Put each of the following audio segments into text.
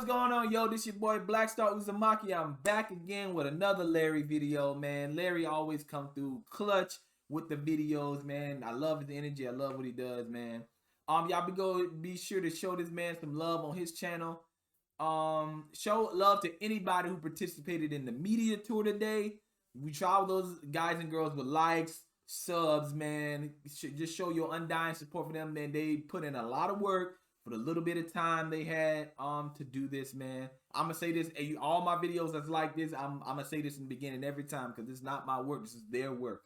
going on, yo? This your boy Blackstar Uzumaki. I'm back again with another Larry video, man. Larry always come through clutch with the videos, man. I love his energy. I love what he does, man. Y'all be sure to show this man some love on his channel. Show love to anybody who participated in the media tour today. We try those guys and girls with likes, subs, man. Just show your undying support for them, man. They put in a lot of work for the little bit of time they had to do this, man. I'm gonna say this, all my videos that's like this, I'm gonna say this in the beginning every time, because it's not my work, this is their work.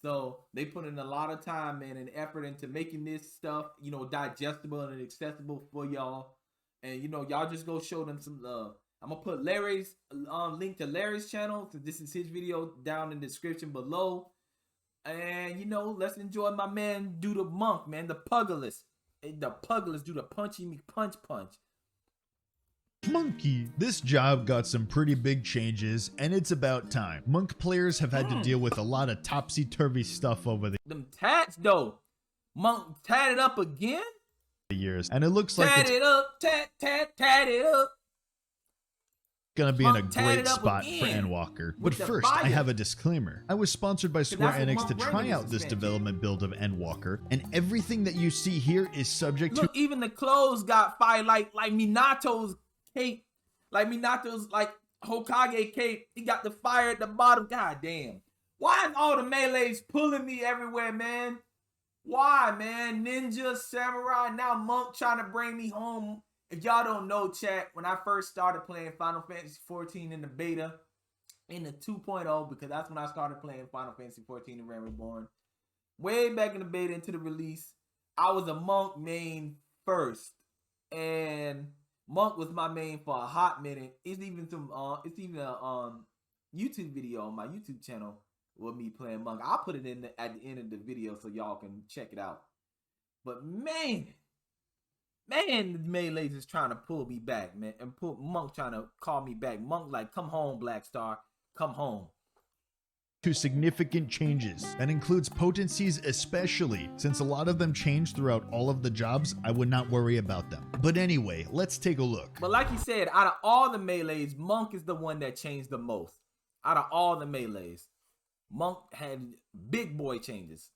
So they put in a lot of time, man, and effort into making this stuff, you know, digestible and accessible for y'all. And you know, y'all just go show them some love. I'm gonna put Larry's link to Larry's channel, so this is his video, down in the description below. And you know, let's enjoy my man do the monk, man, the Pugilist. The Pugilist do the punchy me punch. Monkey. This job got some pretty big changes, and it's about time. Monk players have had to deal with a lot of topsy-turvy stuff over the them tats though. Monk tatted up again? years, and it looks like tat it's it up, tat it up. gonna be in a Monk tatted great up spot for again Endwalker. But with the first, I fire. have a disclaimer. I was sponsored by Square that's what Enix Monk to try Raven out is this expansion. development build of Endwalker, and everything that you see here is subject Look, to even the clothes got fire, like Minato's cape, like Minato's like Hokage cape. He got the fire at the bottom. God damn. Why is all the melees pulling me everywhere, man? Why, man? Ninja, samurai, now Monk trying to bring me home. If y'all don't know, chat, when I first started playing Final Fantasy XIV in the beta, in the 2.0, because that's when I started playing Final Fantasy XIV in Realm Reborn, way back in the beta into the release, I was a Monk main first, and Monk was my main for a hot minute. It's even a YouTube video on my YouTube channel with me playing Monk. I'll put it in at the end of the video so y'all can check it out. But man, the melees is trying to pull me back, man, and Monk trying to call me back. Monk like, come home, Blackstar, come home. to significant changes. That includes potencies especially, since a lot of them change throughout all of the jobs. I would not worry about them. But anyway, let's take a look. But like you said, out of all the melees, Monk is the one that changed the most. Out of all the melees, Monk had big boy changes.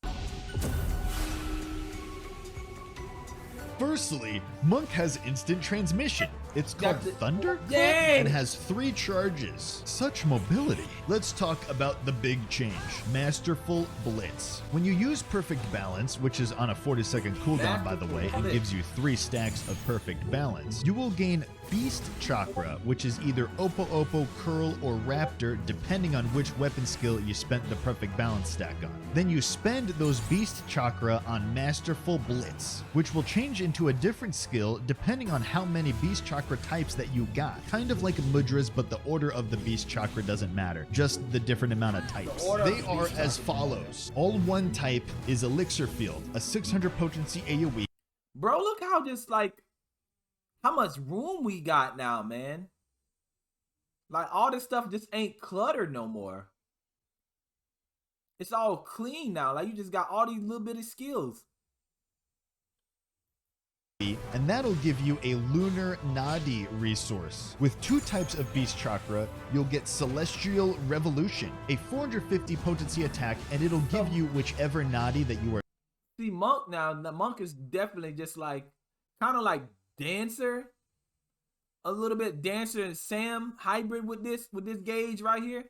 Firstly, Monk has instant transmission. It's called Thunder Dang! and has 3 charges. Such mobility. Let's talk about the big change, Masterful Blitz. When you use Perfect Balance, which is on a 40-second cooldown by the way, and gives you 3 stacks of Perfect Balance, you will gain Beast Chakra, which is either Oppo, Curl, or Raptor, depending on which weapon skill you spent the Perfect Balance stack on. Then you spend those Beast Chakra on Masterful Blitz, which will change into a different skill depending on how many Beast Chakra types that you got. Kind of like Mudra's, but the order of the Beast Chakra doesn't matter, just the different amount of types. They are as follows. All 1 type is Elixir Field, a 600 potency AOE. Bro, look how just like, how much room we got now, man. Like all this stuff just ain't cluttered no more. It's all clean now. Like you just got all these little bitty skills. And that'll give you a Lunar Nadi resource. With 2 types of Beast Chakra, you'll get Celestial Revolution, a 450 potency attack, and it'll give you whichever Nadi that you are. See, Monk now, the Monk is definitely just like, kind of like Dancer. A little bit Dancer and Sam hybrid with this gauge right here.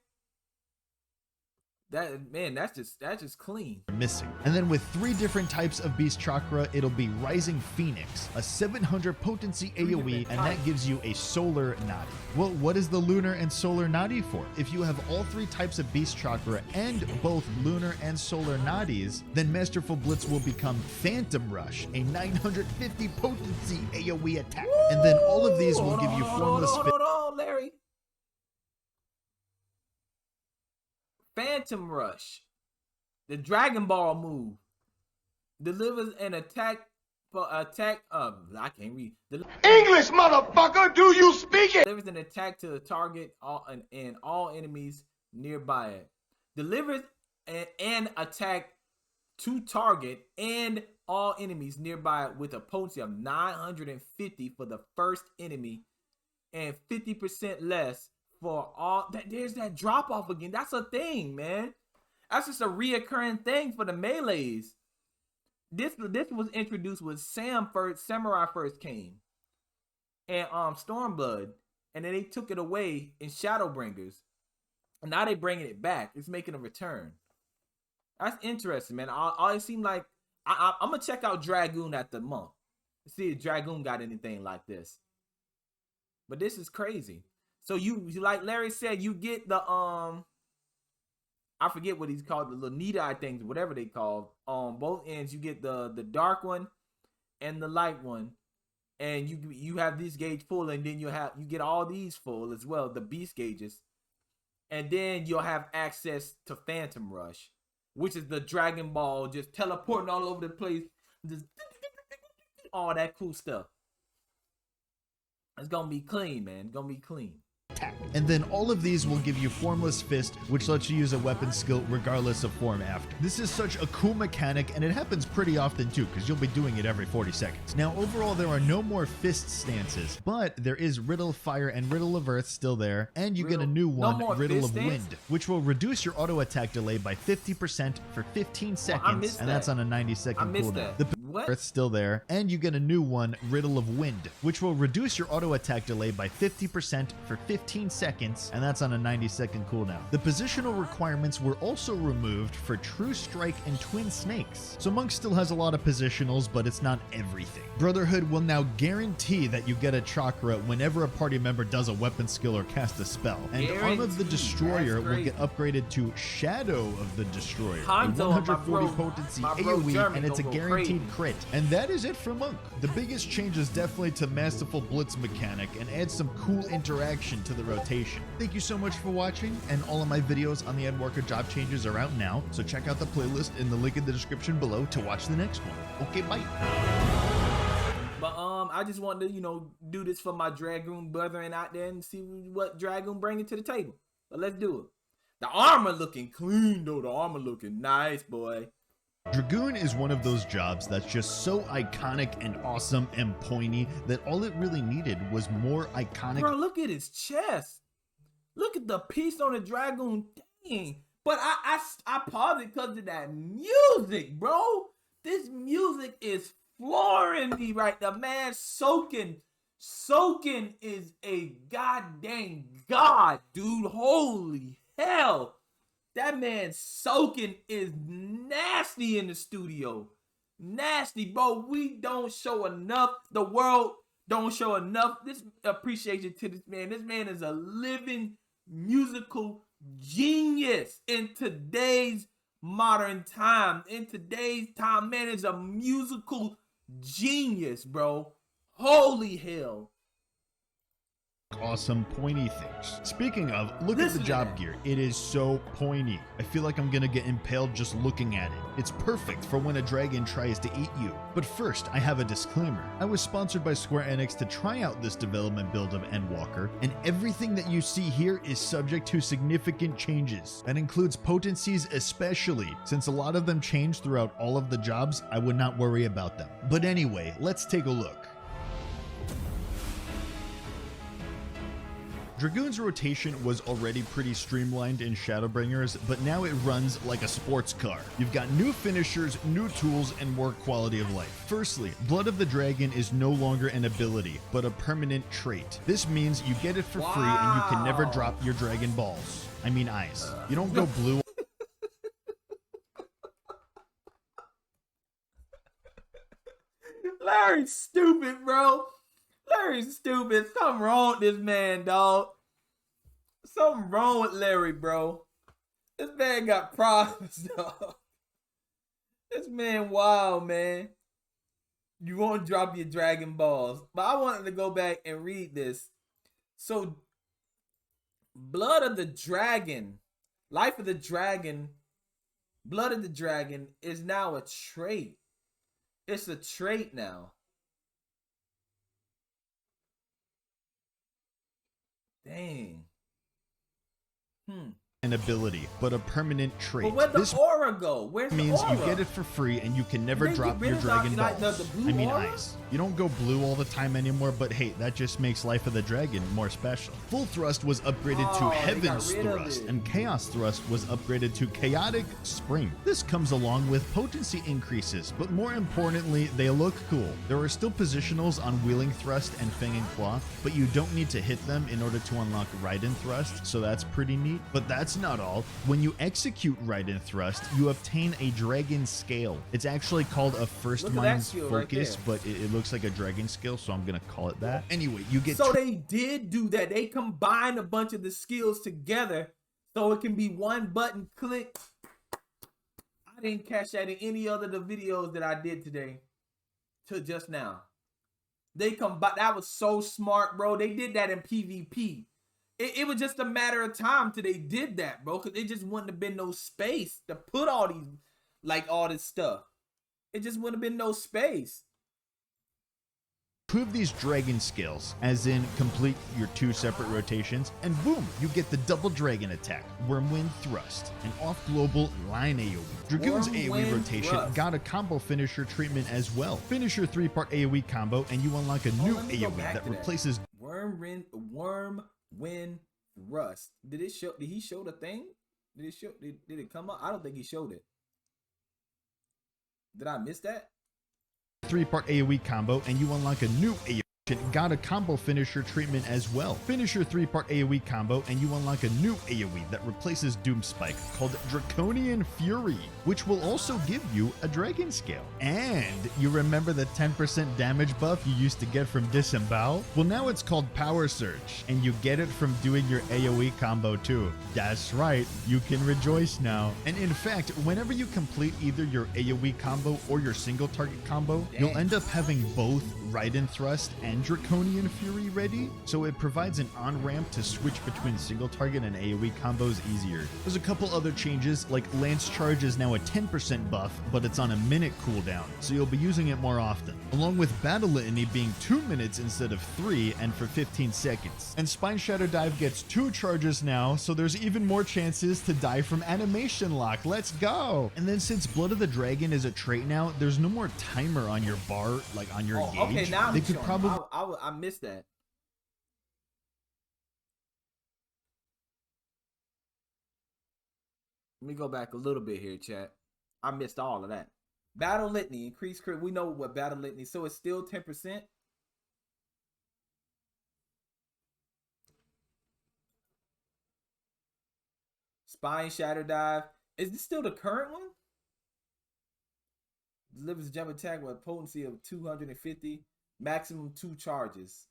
That, man, that's just clean. Missing. And then with 3 different types of Beast Chakra, it'll be Rising Phoenix, a 700 potency AOE, and that gives you a Solar Nadi. Well, what is the Lunar and Solar Nadi for? If you have all 3 types of Beast Chakra and both Lunar and Solar Nadis, then Masterful Blitz will become Phantom Rush, a 950 potency AOE attack. Woo! And then all of these will give you Formless Hold on, Larry. Phantom Rush, the Dragon Ball move, delivers an attack for I can't read. English, motherfucker, do you speak it? Delivers an attack to the target and all enemies nearby it. Delivers an attack to target and all enemies nearby with a potency of 950 for the first enemy and 50% less for all that. There's that drop off again. That's a thing, man. That's just a reoccurring thing for the melees. This was introduced when Samurai first came, and Stormblood, and then they took it away in Shadowbringers, and now they bringing it back. It's making a return. That's interesting, man. It seemed like I'm gonna check out Dragoon at the month. See if Dragoon got anything like this. But this is crazy. So you like Larry said, you get the I forget what he's called, the little neat-eye things, whatever they call. On both ends, you get the dark one and the light one, and you have this gauge full, and then you get all these full as well, the beast gauges, and then you'll have access to Phantom Rush, which is the Dragon Ball just teleporting all over the place, just all that cool stuff. It's gonna be clean, man. It's gonna be clean. And then all of these will give you Formless Fist, which lets you use a weapon skill regardless of form after. This is such a cool mechanic, and it happens pretty often too, because you'll be doing it every 40 seconds. Now overall there are no more fist stances, but there is Riddle of Fire and Riddle of Earth still there, and you get a new one, Riddle of Wind, which will reduce your auto attack delay by 50% for 15 seconds, and that's on a 90-second cooldown. The Earth's still there, and you get a new one, Riddle of Wind, which will reduce your auto attack delay by 50% for 15 seconds, and that's on a 90-second cooldown. The positional requirements were also removed for True Strike and Twin Snakes. So Monk still has a lot of positionals, but it's not everything. Brotherhood will now guarantee that you get a chakra whenever a party member does a weapon skill or cast a spell. And Arm of the Destroyer will get upgraded to Shadow of the Destroyer, a 140 potency AOE, and it's a guaranteed crit. And that is it for Monk. The biggest change is definitely to Masterful Blitz mechanic and add some cool interaction to the rotation. Thank you so much for watching, and all of my videos on the Endwalker job changes are out now, so check out the playlist in the link in the description below to watch the next one. Okay, bye. But I just wanted to, do this for my Dragoon brethren out there and see what Dragoon bringing to the table. But let's do it. The armor looking clean though. The armor looking nice, boy. Dragoon is one of those jobs that's just so iconic and awesome and pointy that all it really needed was more iconic. Bro, look at his chest. Look at the piece on the Dragoon. Dang. But I paused it because of that music, bro. This music is flooring me right now, man. Soaking is a goddamn god, dude. Holy hell. That man Soaking is nasty in the studio. Nasty, bro. We don't show enough. The world don't show enough this appreciation to this man. This man is a living musical genius in today's modern time. In today's time, man is a musical genius, bro. Holy hell. Awesome pointy things. Speaking of, look at the job gear. It is so pointy. I feel like I'm gonna get impaled just looking at it. It's perfect for when a dragon tries to eat you. But first, I have a disclaimer. I was sponsored by Square Enix to try out this development build of Endwalker, and everything that you see here is subject to significant changes. That includes potencies especially. Since a lot of them change throughout all of the jobs, I would not worry about them. But anyway, let's take a look. Dragoon's rotation was already pretty streamlined in Shadowbringers, but now it runs like a sports car. You've got new finishers, new tools, and more quality of life. Firstly, Blood of the Dragon is no longer an ability, but a permanent trait. This means you get it for free and you can never drop your dragon balls. I mean eyes. You don't go blue. Larry's stupid, bro. Larry's stupid. Something wrong with this man, dog. Something wrong with Larry, bro. This man got problems, dog. This man wild, man. You won't drop your Dragon Balls. But I wanted to go back and read this. So, Blood of the Dragon, Life of the Dragon, Blood of the Dragon is now a trait. It's a trait now. Dang. an ability, but a permanent trait. But where'd the This aura go? Where's means the aura? you get it for free and you can never Did they drop get your rid of dragon like balls. the blue I mean aura? ice. You don't go blue all the time anymore, but hey, that just makes Life of the Dragon more special. Full Thrust was upgraded to Oh, they got Heaven's rid of Thrust, it. and Chaos Thrust was upgraded to Chaotic Spring. This comes along with potency increases, but more importantly, they look cool. There are still positionals on Wheeling Thrust and Fang and Claw, but you don't need to hit them in order to unlock Raiden Thrust, so that's pretty neat. But that's not all. When you execute Raiden Thrust, you obtain a Dragon Scale. It's actually called a First Look at that Mind's skill right Focus, there. but it looks like a Dragon Skill, so I'm gonna call it that. Anyway, you get So they did do that. They combined a bunch of the skills together so it can be one button click. I didn't catch that in any other of the videos that I did today till just now. They combined. That was so smart, bro. They did that in PvP. It was just a matter of time till they did that, bro, because it just wouldn't have been no space to put all these, like all this stuff. It just wouldn't have been no space. improve these dragon skills, as in complete your 2 separate rotations, and boom, you get the double dragon attack, Wormwind Thrust, an off-global line AoE. Dragoon's AoE Wormwind rotation Thrust. got a combo finisher treatment as well. Finish your 3-part AoE combo and you unlock a new let me go AoE back that to that. replaces Wormwind Thrust. Did it show? Did he show the thing? Did it show? Did it come up? I don't think he showed it. Did I miss that? 3-part AoE combo and you unlock a new AoE. Got a combo finisher treatment as well. Finish your 3-part AoE combo and you unlock a new AoE that replaces Doomspike called Draconian Fury, which will also give you a dragon scale. And you remember the 10% damage buff you used to get from Disembowel? Well, now it's called Power Surge, and you get it from doing your AoE combo too. That's right, you can rejoice now. And in fact, whenever you complete either your AoE combo or your single target combo, you'll end up having both Raiden Thrust and Draconian Fury ready, so it provides an on-ramp to switch between single target and AoE combos easier. There's a couple other changes, like Lance Charge is now a 10% buff, but it's on a minute cooldown, so you'll be using it more often, along with Battle Litany being 2 minutes instead of 3 and for 15 seconds. And Spine Shadow Dive gets 2 charges now, so there's even more chances to die from Animation Lock. Let's go! And then since Blood of the Dragon is a trait now, there's no more timer on your bar, like on your gauge. Okay, now They he's could showing. probably I missed that. Let me go back a little bit here, chat. I missed all of that. Battle Litany, increased crit. We know what Battle Litany, so it's still 10%. Spine Shatter Dive. Is this still the current one? Delivers jump attack with a potency of 250. Maximum 2 charges.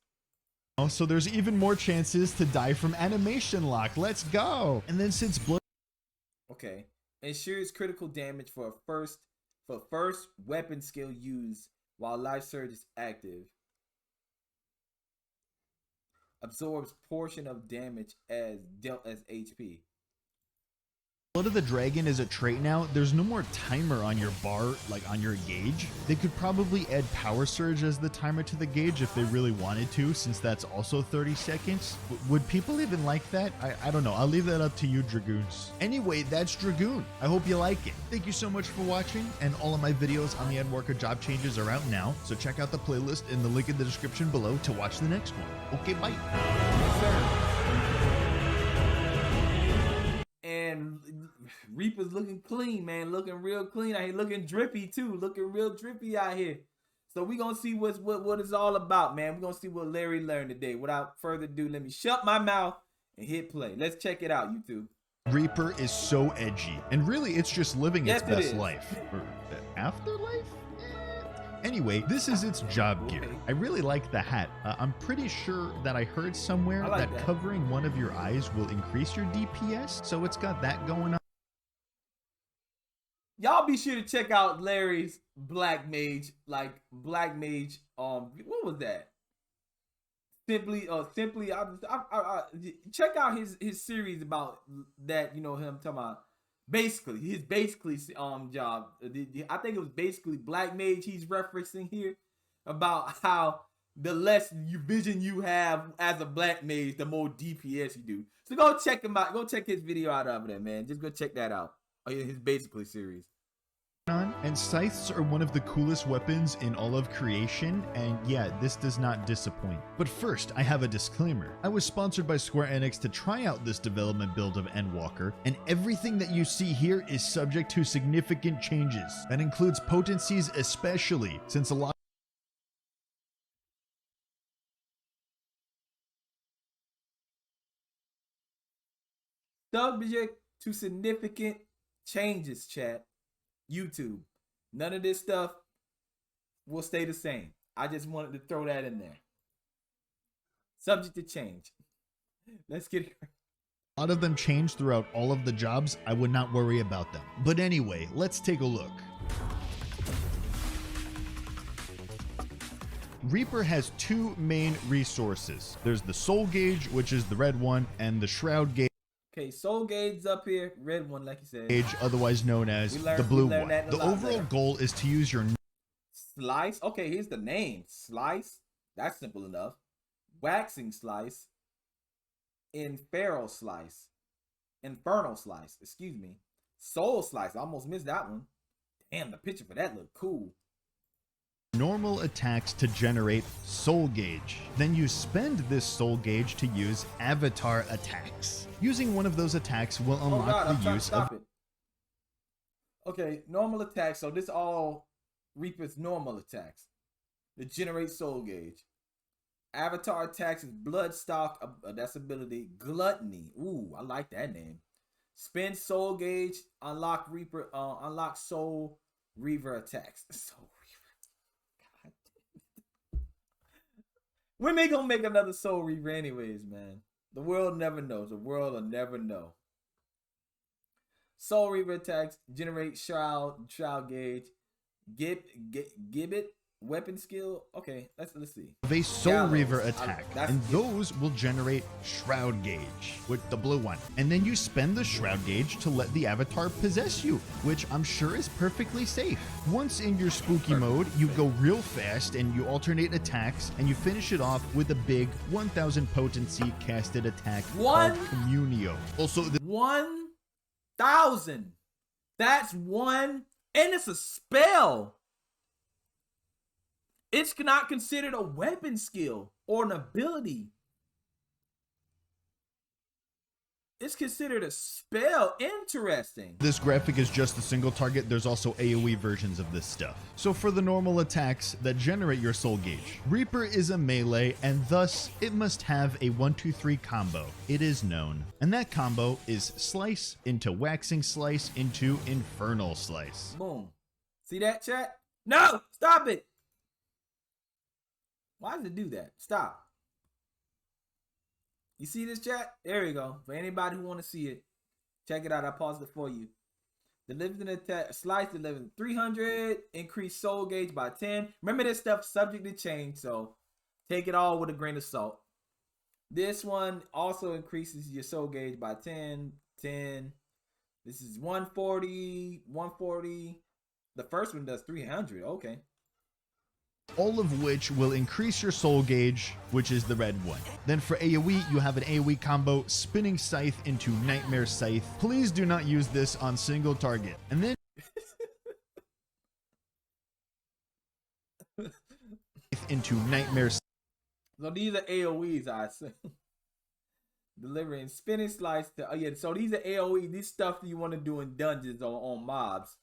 so there's even more chances to die from Animation Lock. Let's go! And then since Blood Okay. Ensures critical damage for first weapon skill used while Life Surge is active. Absorbs portion of damage as dealt as HP. Blood of the Dragon is a trait now, there's no more timer on your bar, like on your gauge. They could probably add Power Surge as the timer to the gauge if they really wanted to, since that's also 30 seconds. Would people even like that? I don't know. I'll leave that up to you, Dragoons. Anyway, that's Dragoon. I hope you like it. Thank you so much for watching, and all of my videos on the Endwalker job changes are out now, so check out the playlist in the link in the description below to watch the next one. Okay, bye. Yes, sir. And Reaper's looking clean, man. Looking real clean out here. Looking drippy, too. Looking real drippy out here. So we're going to see what it's all about, man. We're going to see what Larry learned today. Without further ado, let me shut my mouth and hit play. Let's check it out, YouTube. Reaper is so edgy, and really it's just living its Yes, it best is. life. Or afterlife? Anyway, this is its job gear. Okay. I really like the hat. I'm pretty sure that I heard somewhere I like that that. covering one of your eyes will increase your DPS, so it's got that going on. Y'all be sure to check out Larry's Black Mage, what was that? Simply, check out his series about that, you know, him talking about his job. I think it was basically Black Mage he's referencing here about how the less vision you have as a black mage, the more DPS you do. So go check him out. Go check his video out over there, man. Just go check that out. Oh, yeah, his basically series. And scythes are one of the coolest weapons in all of creation, and yeah, this does not disappoint. But first, I have a disclaimer. I was sponsored by Square Enix to try out this development build of Endwalker, and everything that you see here is subject to significant changes. That includes potencies especially, since a lot subject to significant changes, chat. YouTube. None of this stuff will stay the same. I just wanted to throw that in there. Subject to change. Let's get it. A lot of them change throughout all of the jobs. I would not worry about them. But anyway, let's take a look. Reaper has two main resources. There's the soul gauge, which is the red one, and the shroud gauge. Okay, soul gauge up here, red one, like you said. Gauge, otherwise known as the blue one. The overall goal is to use your slice. Okay, here's the name. Slice. That's simple enough. Waxing slice. Infernal slice. Infernal slice. Excuse me. Soul slice. I almost missed that one. Damn, the picture for that looked cool. Normal attacks to generate soul gauge. Then you spend this soul gauge to use avatar attacks. Using one of those attacks will unlock the use of... Okay, normal attacks. So this all Reaper's normal attacks to generate soul gauge. Avatar attacks is Bloodstock. That's ability. Gluttony. Ooh, I like that name. Spend soul gauge. Unlock Reaper. Unlock soul Reaver attacks. Soul Reaver. God. When they gonna make another soul Reaver anyways, man? The world never knows. The world will never know. Soul Reaver attacks generate shroud gauge. Gibbet weapon skill. Okay, let's see. A soul Reaver attack, and those will generate shroud gauge with the blue one. And then you spend the shroud gauge to let the avatar possess you, which I'm sure is perfectly safe. Once in your spooky mode, you go real fast and you alternate attacks, and you finish it off with a big 1000 potency casted attack called Communio. Also, 1000. That's one, and it's a spell. It's not considered a weapon skill or an ability. It's considered a spell. Interesting. This graphic is just a single target. There's also AOE versions of this stuff. So for the normal attacks that generate your soul gauge, Reaper is a melee, and thus it must have a 1-2-3 combo. It is known. And that combo is slice into waxing slice into infernal slice. Boom. See that, chat? No! Stop it! Why does it do that? Stop. You see this, chat? There you go. For anybody who want to see it, check it out. I paused it for you. The living attack slice delivers 300. Increase soul gauge by 10. Remember, this stuff subject to change, so take it all with a grain of salt. This one also increases your soul gauge by 10. This is 140. 140. The first one does 300. Okay. All of which will increase your soul gauge, which is the red one. Then for AoE, you have an AoE combo, Spinning Scythe into Nightmare Scythe. Please do not use this on single target. And then into Nightmare Scythe. So these are AoEs, I assume. Delivering Spinning Slice to, oh yeah, so these are AoE, these stuff that you want to do in dungeons on mobs.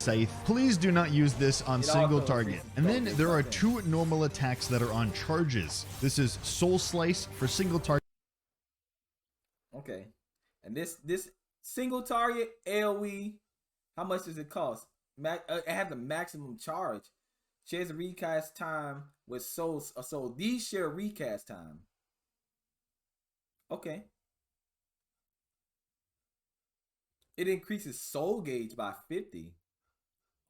Scythe. Please do not use this on single target. And then there are two normal attacks that are on charges. This is Soul Slice for single target. Okay. And this single target AoE, how much does it cost? It has the maximum charge. Shares a recast time with souls. So these share recast time. Okay. It increases soul gauge by 50.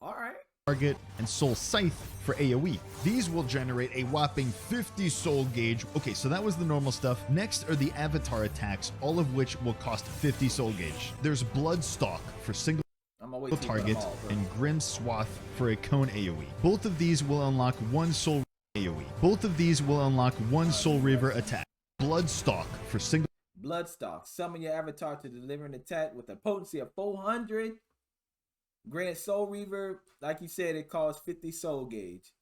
All right. Target and Soul Scythe for AoE. These will generate a whopping 50 soul gauge. Okay, so that was the normal stuff. Next are the avatar attacks, all of which will cost 50 soul gauge. There's Bloodstalk for single. I'm gonna wait till you put Target them all first. and Grim Swath for a cone AoE. Both of these will unlock one Soul AoE. Both of these will unlock one Soul Reaver attack. Bloodstalk for single. Bloodstalk. Summon your avatar to deliver an attack with a potency of 400. Grant Soul Reaver, like you said, it costs 50 soul gauge.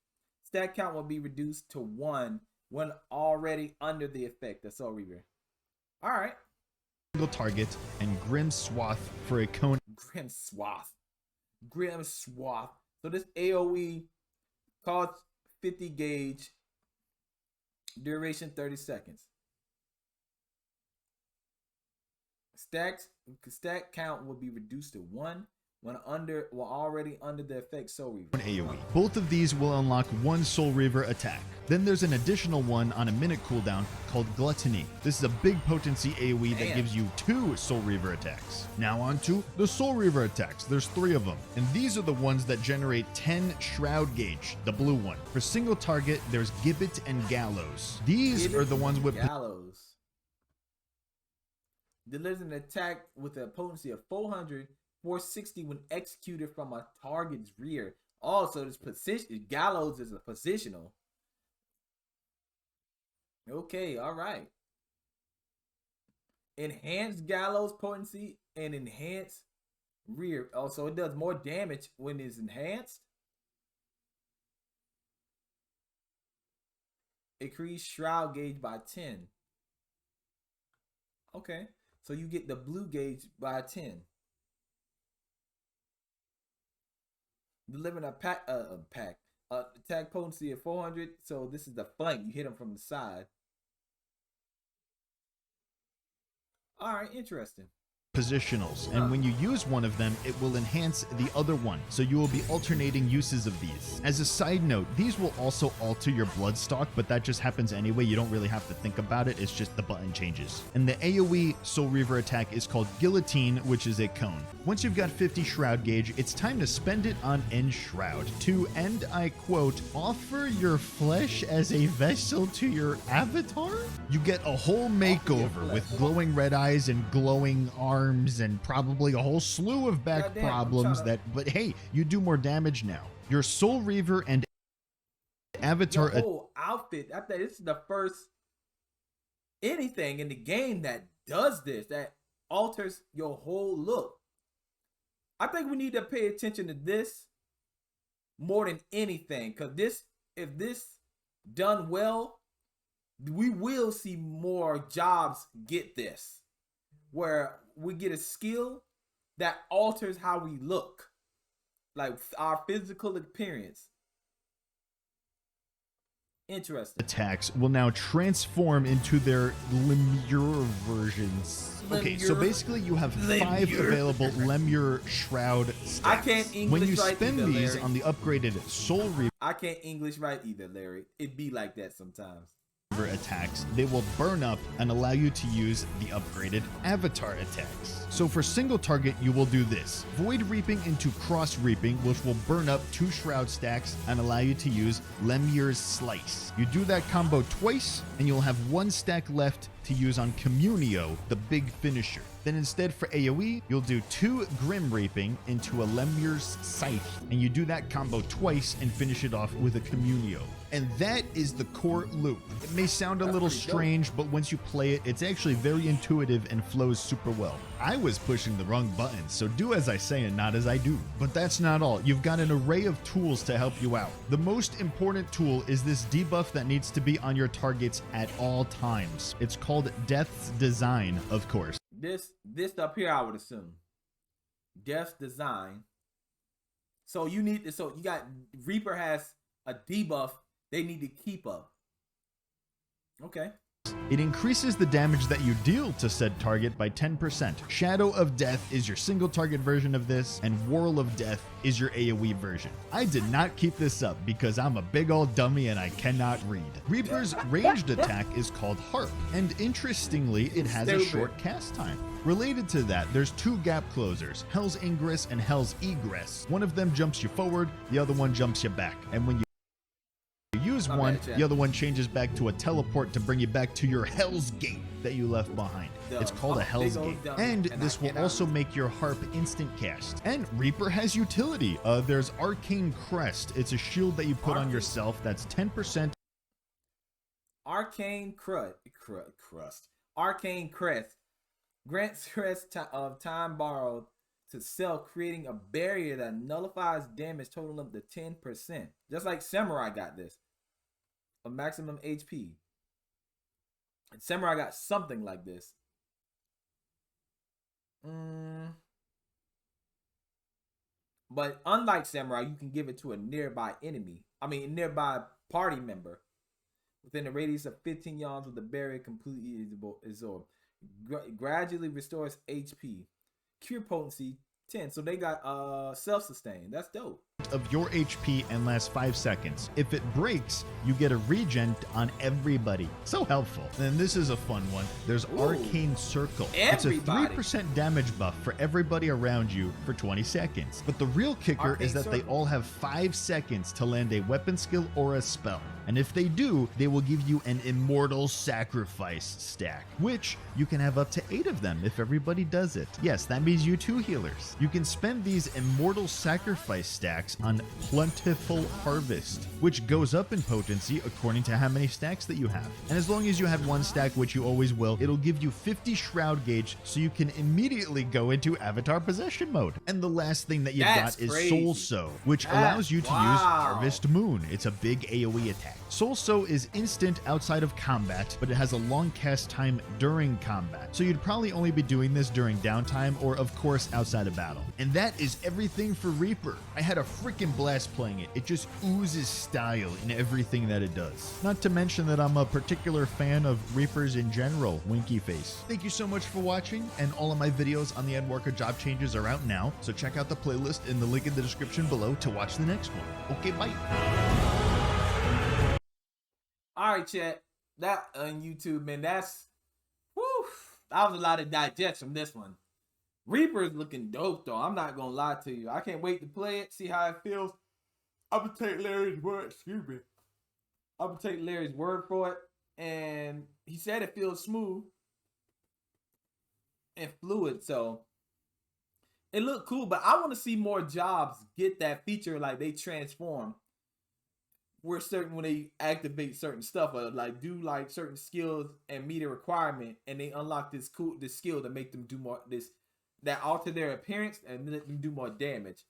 Stat count will be reduced to 1 when already under the effect of Soul Reaver. All right. Single target and Grim Swath for a cone. Grim Swath. Grim Swath. So this AoE costs 50 gauge. Duration 30 seconds. Stat count will be reduced to 1 when already under the effect Soul Reaver. AoE. Both of these will unlock one Soul Reaver attack. Then there's an additional one on a minute cooldown called Gluttony. This is a big potency AoE that gives you 2 Soul Reaver attacks. Now on to the Soul Reaver attacks. There's 3 of them. And these are the ones that generate 10 Shroud Gauge, the blue one. For single target, there's Gibbet and Gallows. These are the ones with Gallows. Delivers an attack with a potency of 400, 460 when executed from a target's rear. Also, this position Gallows is a positional. Okay, all right. Enhanced Gallows potency and enhanced rear. Also, it does more damage when it's enhanced. Increase Shroud Gauge by 10. Okay. So you get the blue gauge by 10. Delivering a attack potency of 400. So this is the flank. You hit them from the side. All right, interesting. Positionals, and when you use one of them, it will enhance the other one, so you will be alternating uses of these. As a side note, these will also alter your Bloodstock, but that just happens anyway. You don't really have to think about it. It's just the button changes. And the AoE Soul Reaver attack is called Guillotine, which is a cone. Once you've got 50 Shroud Gauge, it's time to spend it on Enshroud to, and I quote, offer your flesh as a vessel to your avatar? You get a whole makeover with glowing red eyes and glowing arms and probably a whole slew of back problems but hey, you do more damage now. Your Soul Reaver and avatar whole outfit. I think this is the first anything in the game that does this, that alters your whole look. I think we need to pay attention to this more than anything, because if this done well, we will see more jobs get this, where we get a skill that alters how we look, like our physical appearance. Interesting. Attacks will now transform into their Lemure versions. Okay, so basically you have 5 available Lemure Shroud stats. I can't English when you right spend either, these Larry. on the upgraded Soul Reaver I can't English right either, Larry. It be like that sometimes. attacks, they will burn up and allow you to use the upgraded avatar attacks. So for single target, you will do this: Void Reaping into Cross Reaping, which will burn up 2 Shroud stacks and allow you to use Lemure's Slice. You do that combo twice and you'll have 1 stack left to use on Communio, the big finisher. Then instead for AoE, you'll do 2 Grim Reaping into a Lemure's Scythe, and you do that combo twice and finish it off with a Communio. And that is the core loop. It may sound a little strange, but once you play it, it's actually very intuitive and flows super well. I was pushing the wrong buttons, so do as I say and not as I do. But that's not all. You've got an array of tools to help you out. The most important tool is this debuff that needs to be on your targets at all times. It's called Death's Design, of course. This up here, I would assume. Death's Design. So you need to, so you got Reaper has a debuff they need to keep up. Okay. It increases the damage that you deal to said target by 10%. Shadow of Death is your single target version of this, and Whirl of Death is your AoE version. I did not keep this up because I'm a big old dummy and I cannot read. Reaper's ranged attack is called Harp, and interestingly, it has a short cast time. Related to that, there's 2 gap closers, Hell's Ingress and Hell's Egress. One of them jumps you forward, the other one jumps you back, and when you use is one. The other one changes back to a teleport to bring you back to your Hell's Gate that you left behind. It's called a Hell's Gate. And this will also make your Harp instant cast. And Reaper has utility. There's Arcane Crest. It's a shield that you put on yourself that's 10%. Arcane Crest. Arcane Crest grants crest of time borrowed to sell, creating a barrier that nullifies damage totaling up to 10%. Just like Samurai got this. A maximum HP. And Samurai got something like this. But unlike Samurai, you can give it to a nearby enemy. Nearby party member. Within a radius of 15 yards with the barrier completely absorbed. Gradually restores HP. Cure potency 10. So they got self-sustain. That's dope. Of your HP and lasts 5 seconds. If it breaks, you get a regen on everybody. So helpful. And this is a fun one. There's Arcane Circle. It's a 3% damage buff for everybody around you for 20 seconds. But the real kicker is that they all have 5 seconds to land a weapon skill or a spell. And if they do, they will give you an Immortal Sacrifice stack, which you can have up to 8 of them if everybody does it. Yes, that means you 2 healers. You can spend these Immortal Sacrifice stacks on Plentiful Harvest, which goes up in potency according to how many stacks that you have. And as long as you have 1 stack, which you always will, it'll give you 50 Shroud Gauge, so you can immediately go into Avatar Possession mode. And the last thing that you got is Soul Sow, which allows you to use Harvest Moon. It's a big AOE attack. Soul Sow is instant outside of combat, but it has a long cast time during combat. So you'd probably only be doing this during downtime or, of course, outside of battle. And that is everything for Reaper. I had a freaking blast playing it. It just oozes style in everything that it does. Not to mention that I'm a particular fan of Reapers in general, winky face. Thank you so much for watching, and all of my videos on the Endwalker job changes are out now, so check out the playlist in the link in the description below to watch the next one. Okay, bye. All right, chat. That on YouTube, man, that was a lot of digest from this one. Reaper's looking dope, though. I'm not gonna lie to you. I can't wait to play it, see how it feels. I'm gonna take Larry's word. I'm gonna take Larry's word for it, and he said it feels smooth and fluid, so it looked cool. But I want to see more jobs get that feature, like they transform. Where when they activate certain stuff, or like do like certain skills and meet a requirement, and they unlock this skill to make them do more that alter their appearance and let them do more damage.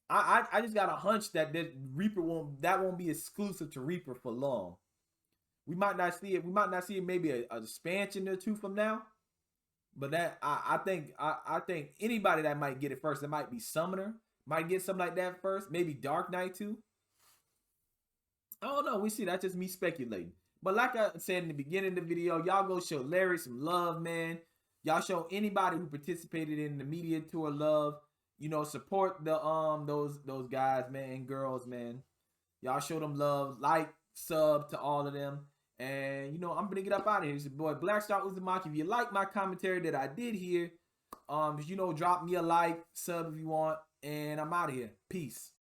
I just got a hunch that Reaper won't be exclusive to Reaper for long. We might not see it. We might not see it maybe a expansion or 2 from now. But that I think anybody that might get it first, it might be Summoner, might get something like that first. Maybe Dark Knight too. I don't know. We see. That's just me speculating. But like I said in the beginning of the video, y'all go show Larry some love, man. Y'all show anybody who participated in the media tour love. You know, support the those guys, man, and girls, man. Y'all show them love. Like, sub to all of them. And you know, I'm gonna get up out of here. It's your boy Blackstar Uzumaki. If you like my commentary that I did here, you know, drop me a like, sub if you want, and I'm out of here. Peace.